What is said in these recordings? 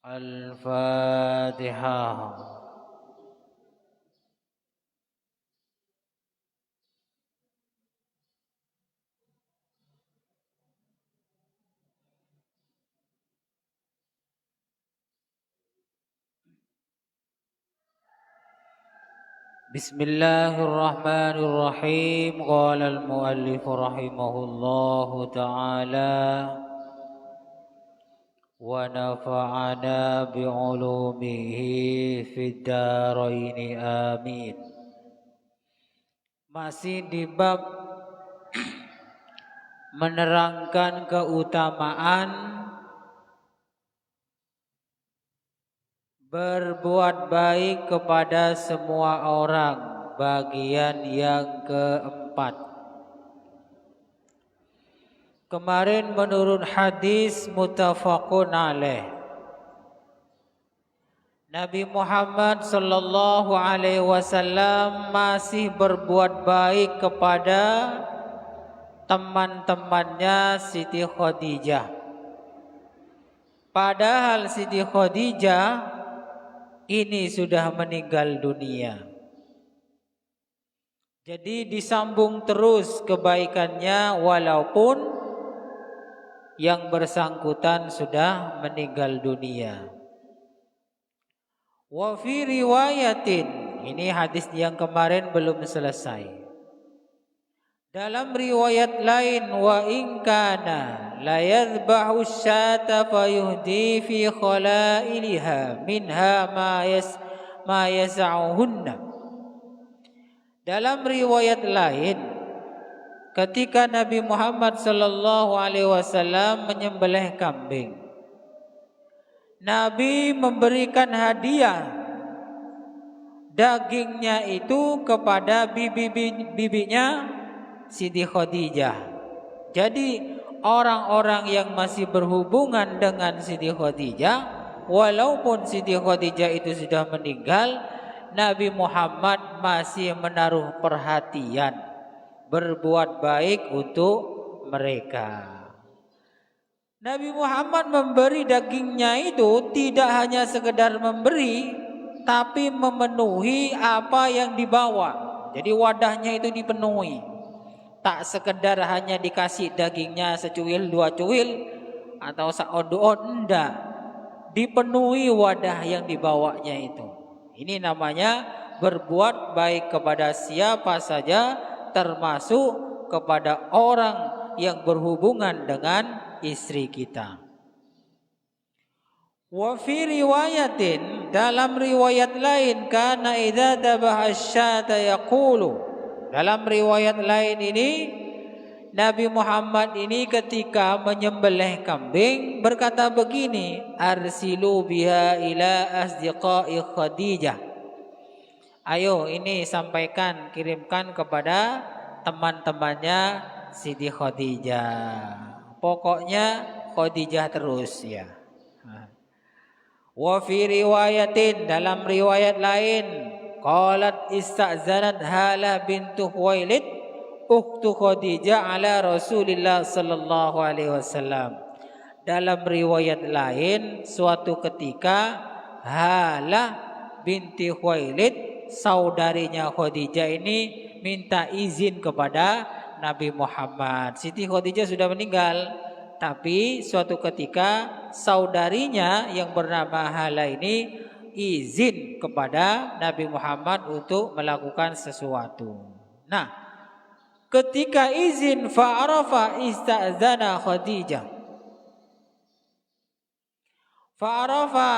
Al-Fatihah. Bismillahirrahmanirrahim. Qala al-muallif rahimahullahu ta'ala wa nafa'ana bi'ulumihi fid dharain amin. Masih di bab menerangkan keutamaan berbuat baik kepada semua orang, bagian yang keempat. Kemarin menurut hadis muttafaqun alaih, Nabi Muhammad sallallahu alaihi wasallam masih berbuat baik kepada teman-temannya Siti Khadijah. Padahal Siti Khadijah ini sudah meninggal dunia. Jadi disambung terus kebaikannya walaupun yang bersangkutan sudah meninggal dunia. Wa fi riwayatin, ini hadis yang kemarin belum selesai. Dalam riwayat lain, wa in kana la yadhbahu syata fayuhdi fi khalailiha minha ma yas'uhunna. Dalam riwayat lain, ketika Nabi Muhammad sallallahu alaihi wasallam menyembelih kambing, Nabi memberikan hadiah dagingnya itu kepada bibinya Siti Khadijah. Jadi orang-orang yang masih berhubungan dengan Siti Khadijah, walaupun Siti Khadijah itu sudah meninggal, Nabi Muhammad masih menaruh perhatian, berbuat baik untuk mereka. Nabi Muhammad memberi dagingnya itu tidak hanya sekedar memberi, tapi memenuhi apa yang dibawa. Jadi wadahnya itu dipenuhi. Tak sekedar hanya dikasih dagingnya secuil dua cuil atau saodoon, enggak. Dipenuhi wadah yang dibawanya itu. Ini namanya berbuat baik kepada siapa saja, termasuk kepada orang yang berhubungan dengan istri kita. Wa fi riwayatin, dalam riwayat lain, kana idza dabaha asy-syata yaqulu. Dalam riwayat lain ini, Nabi Muhammad ini ketika menyembelih kambing berkata begini, arsilu biha ila asdiqai Khadijah. Ayo ini sampaikan, kirimkan kepada teman-temannya Siti Khadijah. Pokoknya Khadijah terus ya. Wa fi riwayatin, dalam riwayat lain, qalat ista'zanat Halah bintu Khuwailid ukhtu Khadijah ala Rasulillah sallallahu alaihi wasallam. Dalam riwayat lain, suatu ketika Halah binti Khuwailid, saudarinya Khadijah ini, minta izin kepada Nabi Muhammad. Siti Khadijah sudah meninggal, tapi suatu ketika saudarinya yang bernama Halah ini izin kepada Nabi Muhammad untuk melakukan sesuatu. Nah, ketika izin, fa'arafa ista'zana Khadijah. Fa'arafa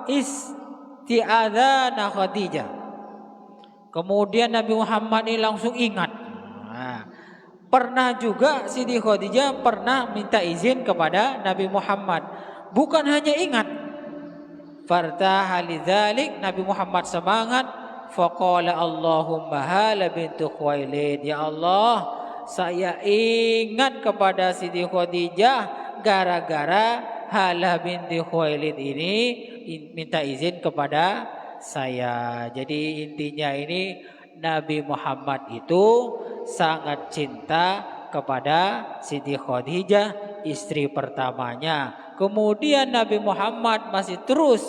isti'adzana Khadijah. Kemudian Nabi Muhammad ini langsung ingat. Nah, pernah juga Siti Khadijah pernah minta izin kepada Nabi Muhammad. Bukan hanya ingat, fartaha lidzalik, Nabi Muhammad semangat, faqala Allahumma Halah bintu Khuwailid, ya Allah, saya ingat kepada Siti Khadijah gara-gara Halah binti Khuwailid ini minta izin kepada saya. Jadi intinya ini, Nabi Muhammad itu sangat cinta kepada Siti Khadijah istri pertamanya. Kemudian Nabi Muhammad masih terus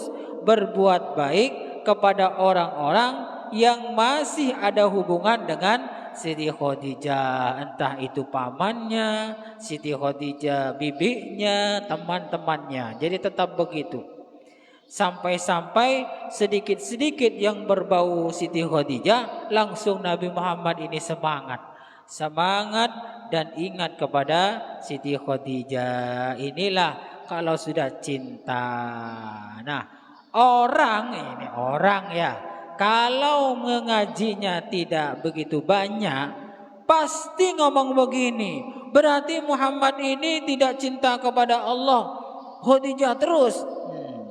berbuat baik kepada orang-orang yang masih ada hubungan dengan Siti Khadijah, entah itu pamannya, Siti Khadijah bibinya, teman-temannya. Jadi tetap begitu. Sampai-sampai sedikit-sedikit yang berbau Siti Khadijah, langsung Nabi Muhammad ini semangat dan ingat kepada Siti Khadijah. Inilah kalau sudah cinta. Nah, orang ya, kalau mengajinya tidak begitu banyak, pasti ngomong begini, berarti Muhammad ini tidak cinta kepada Allah, Khadijah terus.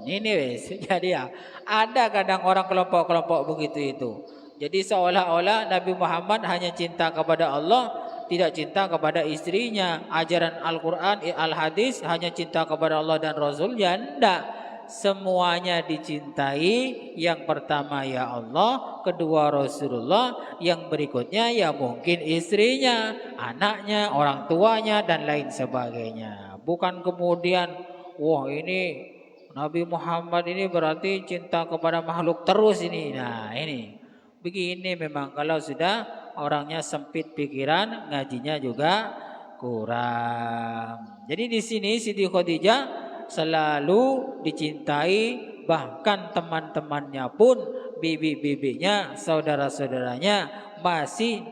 Ini wes. Jadi ya, ada kadang orang kelompok-kelompok begitu itu. Jadi seolah-olah Nabi Muhammad hanya cinta kepada Allah, tidak cinta kepada istrinya. Ajaran Al-Quran, Al-Hadis hanya cinta kepada Allah dan Rasulnya. Tidak. Semuanya dicintai. Yang pertama ya Allah, kedua Rasulullah, yang berikutnya ya mungkin istrinya, anaknya, orang tuanya, dan lain sebagainya. Bukan kemudian, wah ini Nabi Muhammad ini berarti cinta kepada makhluk terus ini. Nah ini, begini memang kalau sudah orangnya sempit pikiran, ngajinya juga kurang. Jadi di sini Siti Khadijah selalu dicintai, bahkan teman-temannya pun, bibi-bibinya, saudara-saudaranya masih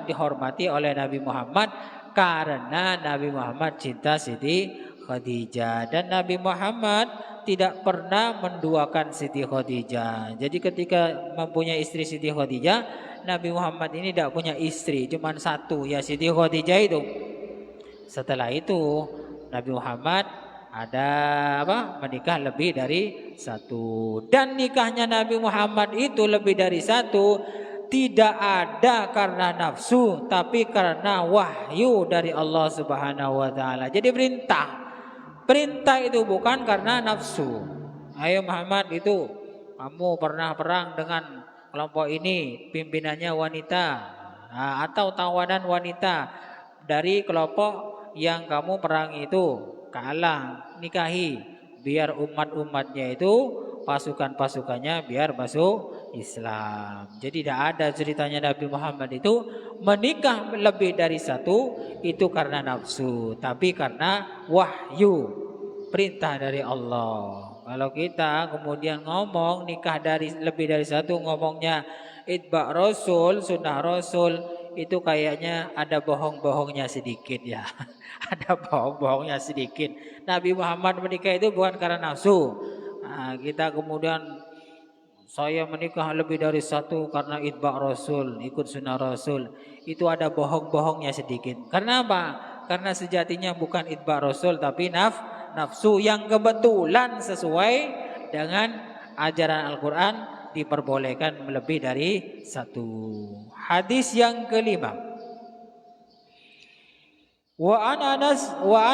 dihormati oleh Nabi Muhammad karena Nabi Muhammad cinta Siti Khadijah. Dan Nabi Muhammad tidak pernah menduakan Siti Khadijah. Jadi ketika mempunyai istri Siti Khadijah, Nabi Muhammad ini tidak punya istri, cuma satu ya Siti Khadijah itu. Setelah itu Nabi Muhammad ada menikah lebih dari satu. Dan nikahnya Nabi Muhammad itu lebih dari satu tidak ada karena nafsu, tapi karena wahyu dari Allah Subhanahu wa taala. Jadi perintah itu bukan karena nafsu. Ayo Muhammad, itu kamu pernah perang dengan kelompok ini, pimpinannya wanita, atau tawanan wanita dari kelompok yang kamu perang itu, kalah, nikahi, biar umat-umatnya itu, pasukan-pasukannya biar masuk Islam. Jadi tidak ada ceritanya Nabi Muhammad itu menikah lebih dari satu itu karena nafsu, tapi karena wahyu, perintah dari Allah. Kalau kita kemudian ngomong nikah dari lebih dari satu, ngomongnya itba Rasul, sunnah Rasul, itu kayaknya ada bohong-bohongnya sedikit ya. Ada bohong-bohongnya sedikit. Nabi Muhammad menikah itu bukan karena nafsu. Nah, kita kemudian saya menikah lebih dari satu karena itba Rasul, ikut sunnah Rasul. Itu ada bohong-bohongnya sedikit. Karena apa? Karena sejatinya bukan itba Rasul, tapi nafsu yang kebetulan sesuai dengan ajaran Al-Quran, diperbolehkan lebih dari satu. Hadis yang kelima. Wa an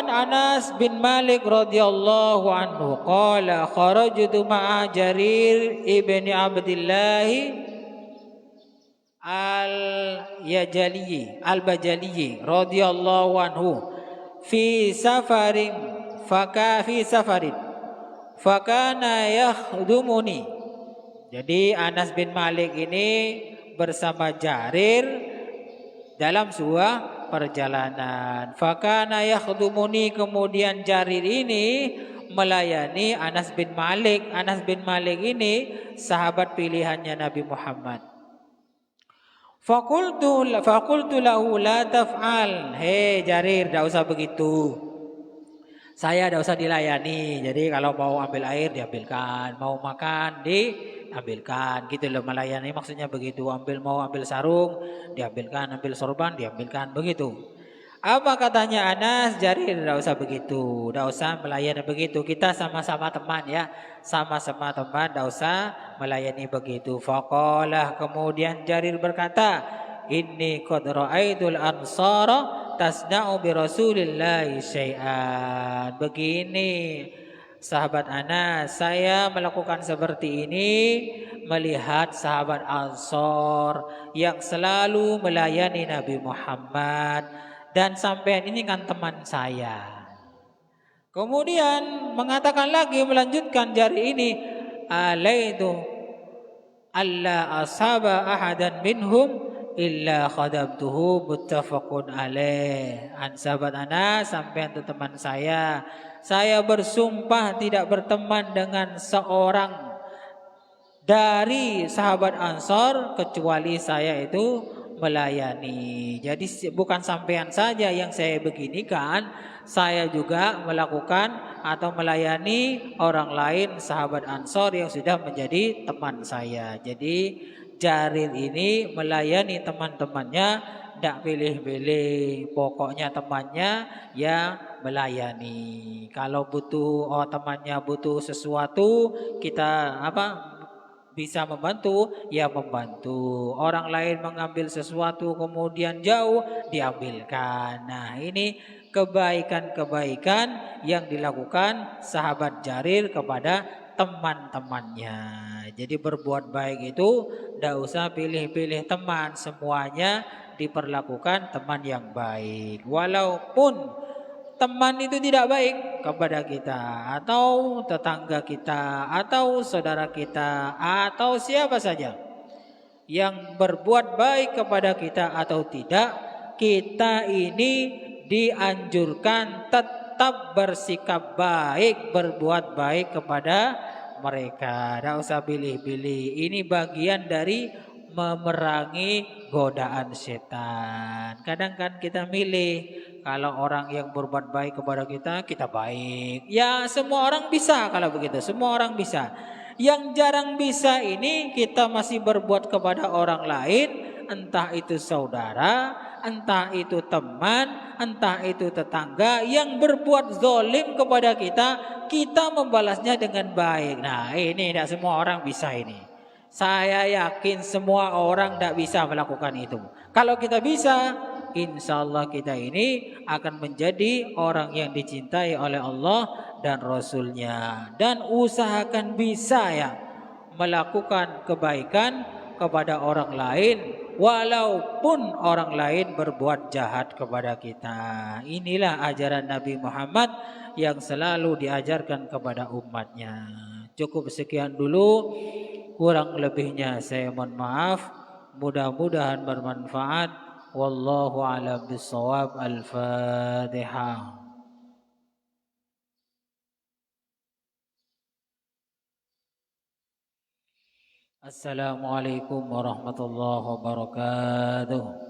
Anas bin Malik radhiyallahu anhu qala kharajtu ma'a Jarir ibni Abdullah al-Bajali radhiyallahu anhu fi safarin fakana yakhdumuni. Jadi Anas bin Malik ini bersama Jarir dalam sebuah perjalanan. Fakana yakhdumuni, kemudian Jarir ini melayani Anas bin Malik. Anas bin Malik ini sahabat pilihannya Nabi Muhammad. Fakultu lahu la taf'al. Hei Jarir, tidak usah begitu. Saya tidak usah dilayani. Jadi kalau mau ambil air diambilkan, mau makan diambilkan, gitu loh melayani maksudnya begitu. Mau ambil sarung diambilkan, ambil sorban diambilkan, begitu. Apa katanya Anas? Jarir, tidak usah begitu, tidak usah melayani begitu. Kita sama-sama teman ya, sama-sama teman, tidak usah melayani begitu. Faqalah, kemudian Jarir berkata, inni qad ra'aitul ansara tasna'u bi Rasulillahi syai'an. Begini sahabat Anas, saya melakukan seperti ini melihat sahabat Ansor yang selalu melayani Nabi Muhammad. Dan sampean ini kan teman saya. Kemudian mengatakan lagi, melanjutkan jari ini, alaitu alla asaba ahadan minhum illa khadabtuhu, muttafaqun alaih. An sahabat ana, sampai itu teman saya bersumpah tidak berteman dengan seorang dari sahabat Ansor kecuali saya itu melayani. Jadi bukan sampean saja yang saya beginikan, saya juga melakukan atau melayani orang lain sahabat Ansor yang sudah menjadi teman saya. Jadi Jarir ini melayani teman-temannya, tidak pilih-pilih, pokoknya temannya yang melayani. Kalau butuh, oh temannya butuh sesuatu, kita bisa membantu, ya membantu. Orang lain mengambil sesuatu kemudian jauh, diambilkan. Nah, ini kebaikan-kebaikan yang dilakukan sahabat Jarir kepada teman-temannya. Jadi berbuat baik itu tidak usah pilih-pilih teman, semuanya diperlakukan teman yang baik. Walaupun teman itu tidak baik kepada kita, atau tetangga kita, atau saudara kita, atau siapa saja yang berbuat baik kepada kita atau tidak, kita ini dianjurkan tetap bersikap baik, berbuat baik kepada mereka. Tidak usah pilih-pilih. Ini bagian dari memerangi godaan setan. Kadang kan kita milih, kalau orang yang berbuat baik kepada kita, kita baik. Ya semua orang bisa kalau begitu, semua orang bisa. Yang jarang bisa ini kita masih berbuat kepada orang lain, entah itu saudara, entah itu teman, entah itu tetangga yang berbuat zolim kepada kita, kita membalasnya dengan baik. Nah ini tidak semua orang bisa ini. Saya yakin semua orang tidak bisa melakukan itu. Kalau kita bisa, insya Allah kita ini akan menjadi orang yang dicintai oleh Allah dan Rasulnya. Dan usahakan bisa ya melakukan kebaikan kepada orang lain, walaupun orang lain berbuat jahat kepada kita. Inilah ajaran Nabi Muhammad yang selalu diajarkan kepada umatnya. Cukup sekian dulu, kurang lebihnya saya mohon maaf. Mudah-mudahan bermanfaat. Wallahu a'lam bishawab. Al-Fatihah. Assalamualaikum warahmatullahi wabarakatuh.